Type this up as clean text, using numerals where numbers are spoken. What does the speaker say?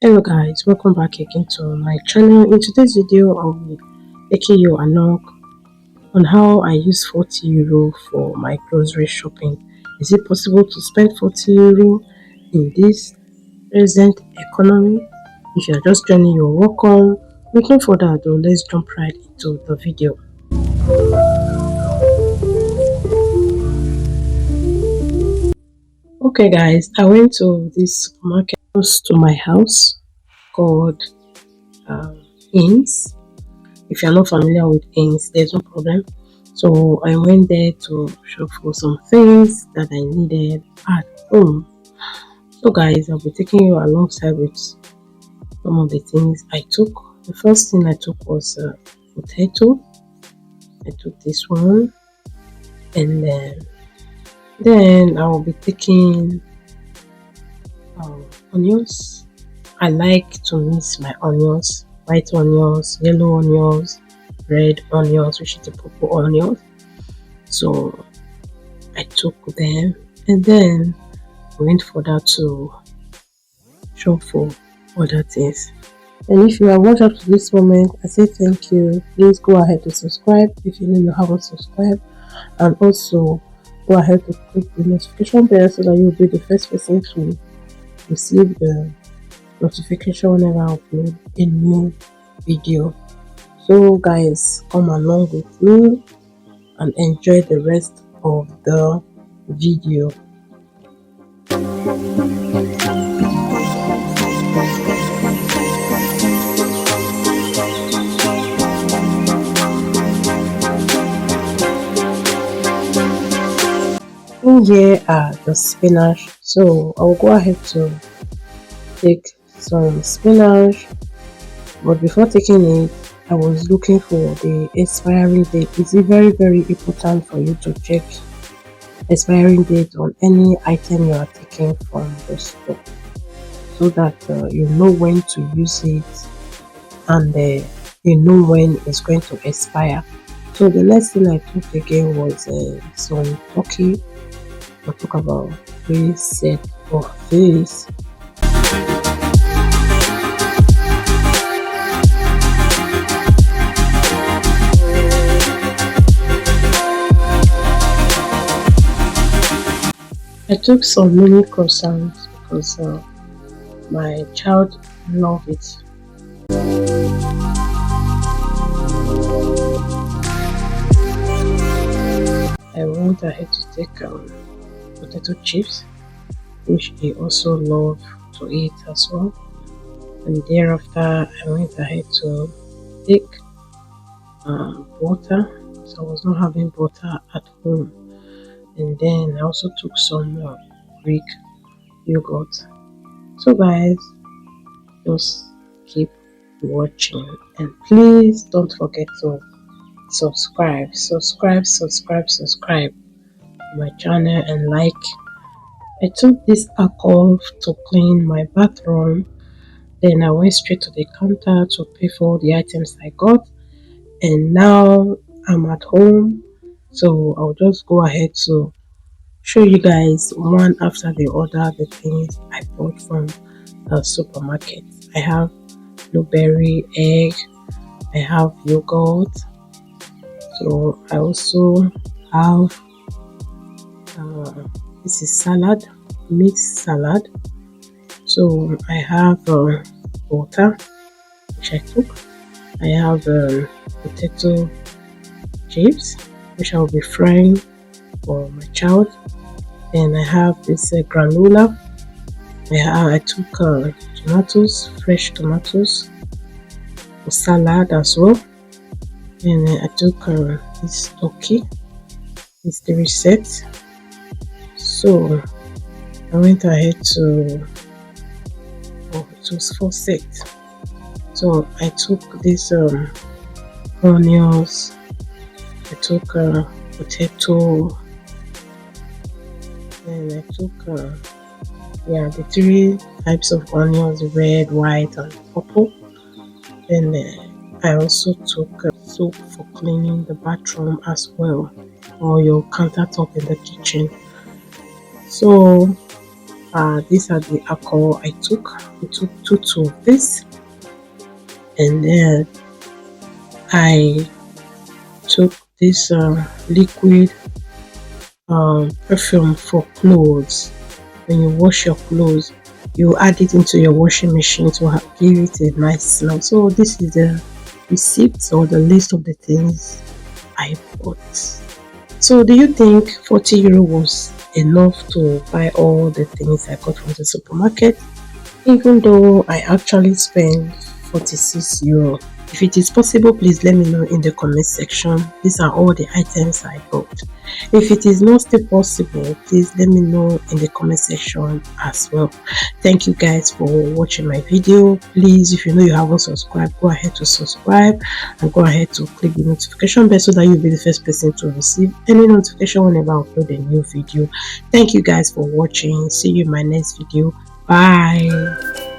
Hello guys, welcome back again to my channel. In today's video I'll be taking you along on how I use 40 euro for my grocery shopping. Is it possible to spend 40 euro in this present economy? If you're just joining, you're welcome. Without further ado, let's jump right into the video. Okay guys, I went to this supermarket close to my house called Inns. If you're not familiar with Inns, there's no problem. So I went there to shop for some things that I needed at home. So guys, I'll be taking you alongside with some of the things I took. The first thing I took was potato. I took this one, and then I will be taking onions. I like to mix my onions, white onions, yellow onions, red onions, which is the purple onions. So I took them, and then went further to shop for other things. And if you have watched up to this moment, I say thank you. Please go ahead to subscribe if you know you haven't subscribed, and also go ahead to click the notification bell so that you'll be the first person to receive the notification whenever I upload a new video. So guys, come along with me and enjoy the rest of the video. In here are the spinach, so I'll go ahead to take some spinach, but before taking it I was looking for the expiring date. It's very important for you to check expiring date on any item you are taking from the store, so that you know when to use it, and you know when it's going to expire. So the next thing I took again was some turkey. I took about 3 sets of this. I took some mini croissants because my child loved it. I went ahead to take potato chips, which he also loved to eat as well. And thereafter I went ahead to take butter, so I was not having butter at home. And then I also took some Greek yogurt. So guys, just keep watching, and please don't forget to subscribe to my channel, and like. I took this alcohol to clean my bathroom, then I went straight to the counter to pay for all the items I got, and now I'm at home, so I'll just go ahead to show you guys one after the other the things I bought from the supermarket. I have blueberry, egg, I have yogurt, so I also have this is salad, mixed salad. So I have butter, which I took. I have potato chips, which I will be frying for my child. And I have this granola. I took tomatoes, fresh tomatoes, for salad as well. And I took this turkey. It's the recipe. So I went ahead to, it was 4 sets. So I took these onions, I took potato, and I took the 3 types of onions, red, white, and purple. Then I also took soap for cleaning the bathroom as well, or your countertop in the kitchen. So these are the alcohol I took. I took two of this, and then I took this liquid perfume for clothes. When you wash your clothes, you add it into your washing machine to give it a nice smell. So this is the receipts or the list of the things I bought. So do you think 40 euro was enough to buy all the things I got from the supermarket? Even though I actually spent 46 euro. If it is possible, please let me know in the comment section. These are all the items I bought. If it is not still possible, please let me know in the comment section as well. Thank you guys for watching my video. Please, if you know you haven't subscribed, go ahead to subscribe and go ahead to click the notification bell so that you'll be the first person to receive any notification whenever I upload a new video. Thank you guys for watching. See you in my next video. Bye.